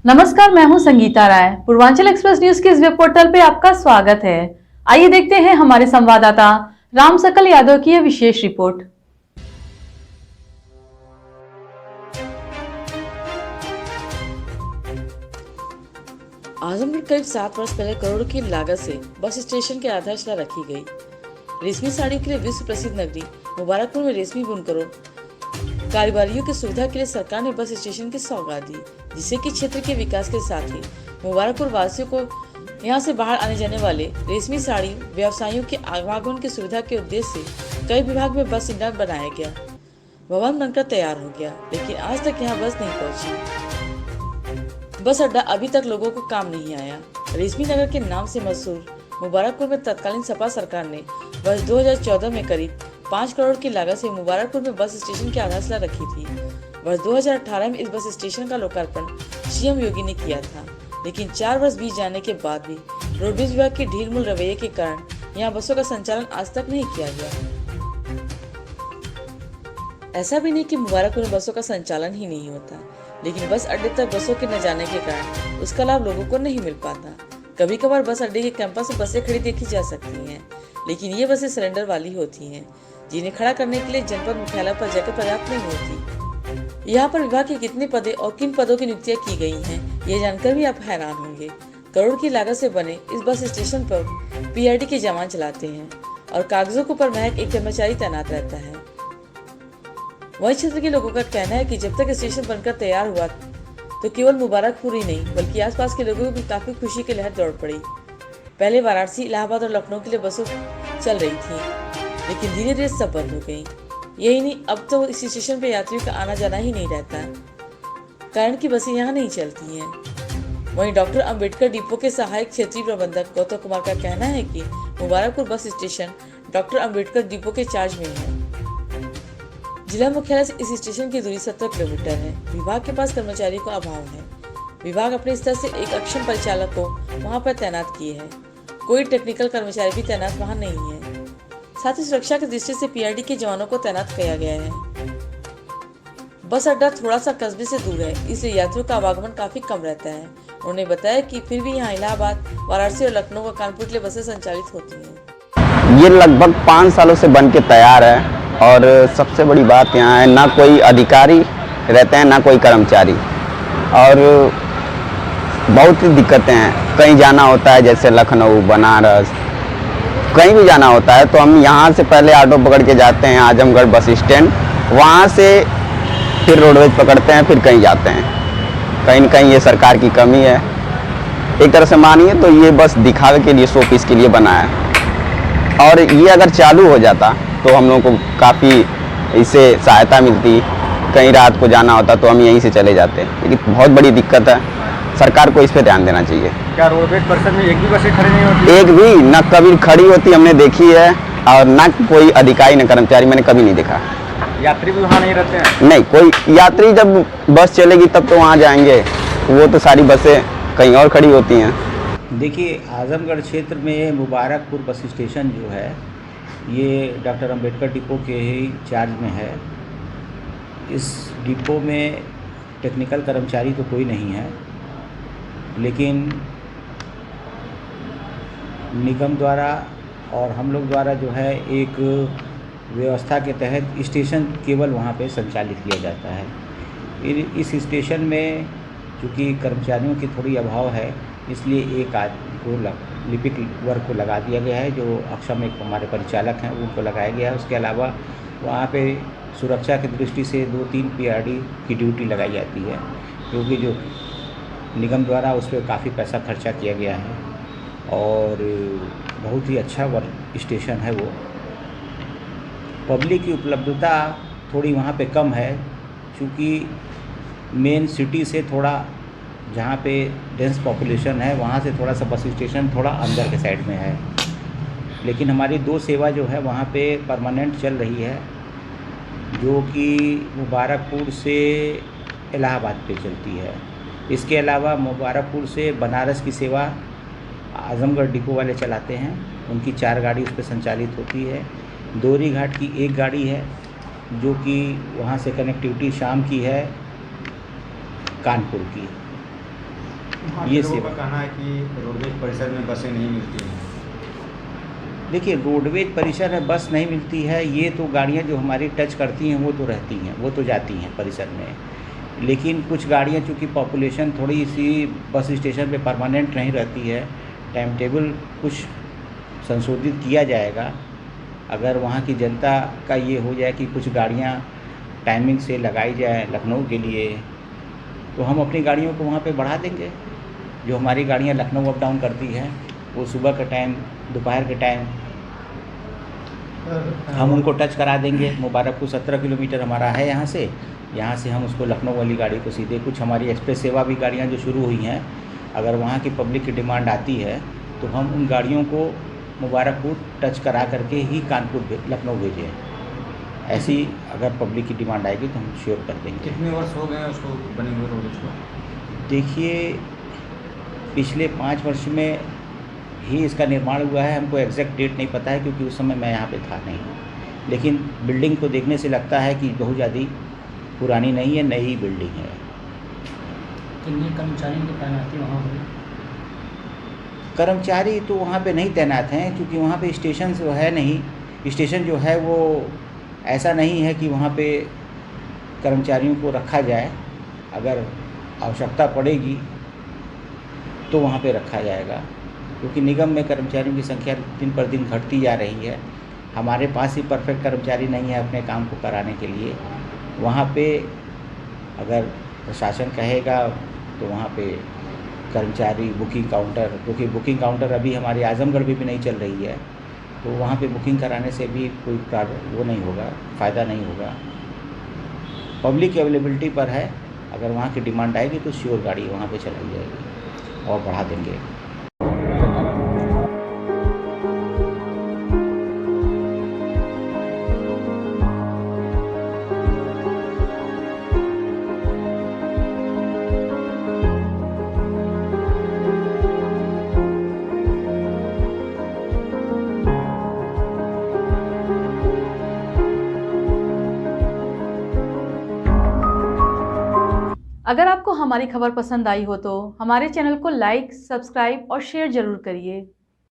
नमस्कार, मैं हूं संगीता राय। पूर्वांचल एक्सप्रेस न्यूज के इस वेब पोर्टल पे आपका स्वागत है। आइए देखते हैं हमारे संवाददाता राम सकल यादव की यह विशेष रिपोर्ट। आजमगढ़ करीब 7 वर्ष पहले करोड़ों की लागत से बस स्टेशन की आधारशिला रखी गई। रेशमी साड़ी के लिए विश्व प्रसिद्ध नगरी मुबारकपुर में रेशमी बुनकरों कारीगरों की सुविधा के लिए सरकार ने बस स्टेशन की सौगात दी, जिससे कि क्षेत्र के विकास के साथ ही मुबारकपुर वासियों को यहां से बाहर आने जाने वाले रेशमी साड़ी व्यवसायियों के आवागमन की सुविधा के उद्देश्य से कई विभाग में बस अड्डा बनाया गया। भवन बनकर तैयार हो गया, लेकिन आज तक यहाँ बस नहीं पहुंची। बस अड्डा अभी तक लोगों को काम नहीं आया। रेशमी नगर के नाम से मशहूर मुबारकपुर में तत्कालीन सपा सरकार ने वर्ष 2014 में करीब 5 करोड़ की लागत से मुबारकपुर में बस स्टेशन की आधारशिला रखी थी। वर्ष 2018 में इस बस स्टेशन का लोकार्पण सीएम योगी ने किया था, लेकिन 4 वर्ष बीत जाने के बाद भी रोडवेज विभाग के ढीलमुल रवैये के कारण यहाँ बसों का संचालन आज तक नहीं किया गया। ऐसा भी नहीं कि मुबारकपुर में बसों का संचालन ही नहीं होता, लेकिन बस अड्डे तक बसों के न जाने के कारण उसका लाभ लोगों को नहीं मिल पाता। कभी कभार बस अड्डे के कैंपस में बसें खड़ी देखी जा सकती हैं, लेकिन ये बसें सिलेंडर वाली होती हैं, जिन्हें खड़ा करने के लिए जनपद मुख्यालय पर जगह पर्याप्त नहीं होती। यहाँ पर विभाग के कितने पदे और किन पदों की नियुक्तियां की गई हैं, ये जानकर भी आप हैरान होंगे। करोड़ की लागत से बने इस बस स्टेशन पर पीआरडी के जवान चलाते हैं और कागजों के ऊपर महज एक कर्मचारी तैनात रहता है। वही क्षेत्र के लोगों का कहना है कि जब तक स्टेशन बनकर तैयार हुआ तो केवल मुबारकपुर ही नहीं बल्कि आसपास के लोगों को भी काफी खुशी की लहर दौड़ पड़ी। पहले वाराणसी, इलाहाबाद और लखनऊ के लिए बसें चल रही थी, लेकिन धीरे धीरे सब बंद हो गई। यही नहीं, अब तो इस स्टेशन पर यात्रियों का आना जाना ही नहीं रहता, कारण कि बसें यहाँ नहीं चलती हैं। वहीं डॉक्टर अंबेडकर डिपो के सहायक क्षेत्रीय प्रबंधक गौतम कुमार का कहना है कि Mubarakpur bus station doctor Ambedkar depot के चार्ज में है। जिला मुख्यालय से इस स्टेशन की दूरी 17 किलोमीटर है। विभाग के पास कर्मचारियों का अभाव है। विभाग अपने स्तर से एक अक्षम परिचालक को वहां पर तैनात किए है। कोई टेक्निकल कर्मचारी भी तैनात वहां नहीं है। साथ ही सुरक्षा की दृष्टि से पीआरडी के जवानों को तैनात किया गया है। बस अड्डा थोड़ा सा कस्बे से दूर है, इसलिए यात्रियों का आवागमन काफी कम रहता है। उन्होंने बताया कि फिर भी यहाँ इलाहाबाद, वाराणसी और लखनऊ व कानपुर के लिए बसें संचालित होती हैं। ये लगभग 5 सालों से बन के तैयार है और सबसे बड़ी बात यहाँ है, ना कोई अधिकारी रहते हैं ना कोई कर्मचारी, और बहुत ही दिक्कतें हैं। कहीं जाना होता है जैसे लखनऊ, बनारस, कहीं भी जाना होता है तो हम यहाँ से पहले ऑटो पकड़ के जाते हैं आजमगढ़ बस स्टैंड, वहाँ से फिर रोडवेज पकड़ते हैं, फिर कहीं जाते हैं। कहीं न कहीं ये सरकार की कमी है। एक तरह से मानिए तो ये बस दिखावे के लिए, शो पीस के लिए बना है, और ये अगर चालू हो जाता तो हम लोगों को काफ़ी इससे सहायता मिलती। कहीं रात को जाना होता तो हम यहीं से चले जाते, लेकिन बहुत बड़ी दिक्कत है। सरकार को इस पे ध्यान देना चाहिए। क्या रोडवेज परिसर में एक भी बसें खड़ी नहीं होती? एक भी न कभी खड़ी होती हमने देखी है, और न कोई अधिकारी न कर्मचारी मैंने कभी नहीं देखा। यात्री भी वहाँ नहीं रहते हैं? नहीं, कोई यात्री जब बस चलेगी तब तो वहाँ जाएंगे, वो तो सारी बसें कहीं और खड़ी होती हैं। देखिए, आजमगढ़ क्षेत्र में मुबारकपुर बस स्टेशन जो है ये डॉक्टर अंबेडकर डिपो के ही चार्ज में है। इस डिपो में टेक्निकल कर्मचारी तो कोई नहीं है, लेकिन निगम द्वारा और हम लोग द्वारा जो है एक व्यवस्था के तहत स्टेशन केवल वहाँ पे संचालित किया जाता है। इस स्टेशन में चूँकि कर्मचारियों की थोड़ी अभाव है, इसलिए एक आदमी को लिपिक वर्ग को लगा दिया गया है, जो अक्षम एक हमारे परिचालक हैं उनको लगाया गया है। उसके अलावा वहाँ पे सुरक्षा की दृष्टि से 2-3 पीआरडी की ड्यूटी लगाई जाती है, क्योंकि जो निगम द्वारा उस पर काफ़ी पैसा खर्चा किया गया है और बहुत ही अच्छा वर्क स्टेशन है वो। पब्लिक की उपलब्धता थोड़ी वहाँ पे कम है, क्योंकि मेन सिटी से थोड़ा जहाँ पे डेंस पॉपुलेशन है वहाँ से थोड़ा सा बस स्टेशन थोड़ा अंदर के साइड में है। लेकिन हमारी 2 सेवा जो है वहाँ पे परमानेंट चल रही है, जो कि मुबारकपुर से इलाहाबाद पे चलती है। इसके अलावा मुबारकपुर से बनारस की सेवा आजमगढ़ डिपो वाले चलाते हैं, उनकी 4 गाड़ी उस पर संचालित होती है। दोहरी घाट की 1 गाड़ी है, जो कि वहाँ से कनेक्टिविटी शाम की है कानपुर की। ये लोगों सेवा का कहना है कि रोडवेज परिसर में बसें नहीं मिलती हैं। देखिए, रोडवेज परिसर में बस नहीं मिलती है, ये तो गाड़ियाँ जो हमारी टच करती हैं वो तो रहती हैं, वो तो जाती हैं परिसर में। लेकिन कुछ गाड़ियाँ चूँकि पॉपुलेशन थोड़ी सी बस स्टेशन पे परमानेंट नहीं रहती है, टाइम टेबल कुछ संशोधित किया जाएगा। अगर वहाँ की जनता का ये हो जाए कि कुछ गाड़ियाँ टाइमिंग से लगाई जाए लखनऊ के लिए, तो हम अपनी गाड़ियों को वहाँ पे बढ़ा देंगे। जो हमारी गाड़ियाँ लखनऊ अप डाउन करती हैं, वो सुबह के टाइम, दोपहर के टाइम हम उनको टच करा देंगे। मुबारकपुर 17 किलोमीटर हमारा है यहाँ से हम उसको लखनऊ वाली गाड़ी को सीधे, कुछ हमारी एक्सप्रेस सेवा भी गाड़ियाँ जो शुरू हुई हैं, अगर वहाँ की पब्लिक की डिमांड आती है तो हम उन गाड़ियों को मुबारकपुर टच करा करके ही कानपुर लखनऊ भेजें। ऐसी अगर पब्लिक की डिमांड आएगी तो हम श्योर कर देंगे। कितने वर्ष हो गए हैं उसको बने हुए रोडवेज को? देखिए, पिछले 5 वर्ष में ही इसका निर्माण हुआ है। हमको एग्जैक्ट डेट नहीं पता है क्योंकि उस समय मैं यहाँ पे था नहीं, लेकिन बिल्डिंग को देखने से लगता है कि बहुत ज़्यादा पुरानी नहीं है, नई बिल्डिंग है। कितने कर्मचारियों की तैनाती वहाँ हुई? कर्मचारी तो वहाँ पे नहीं तैनात हैं क्योंकि वहाँ पे स्टेशन जो है नहीं, स्टेशन जो है वो ऐसा नहीं है कि वहाँ पे कर्मचारियों को रखा जाए। अगर आवश्यकता पड़ेगी तो वहाँ पे रखा जाएगा, क्योंकि निगम में कर्मचारियों की संख्या दिन पर दिन घटती जा रही है। हमारे पास ही परफेक्ट कर्मचारी नहीं है अपने काम को कराने के लिए। वहाँ पे अगर प्रशासन कहेगा तो वहाँ पे कर्मचारी बुकिंग काउंटर, क्योंकि बुकिंग काउंटर अभी हमारे आजमगढ़ में भी नहीं चल रही है, तो वहाँ पे बुकिंग कराने से भी कोई वो नहीं होगा, फ़ायदा नहीं होगा। पब्लिक अवेलेबिलिटी पर है, अगर वहाँ की डिमांड आएगी तो श्योर गाड़ी वहाँ पे चलाई जाएगी और बढ़ा देंगे। अगर आपको हमारी खबर पसंद आई हो तो हमारे चैनल को लाइक, सब्सक्राइब और शेयर जरूर करिए।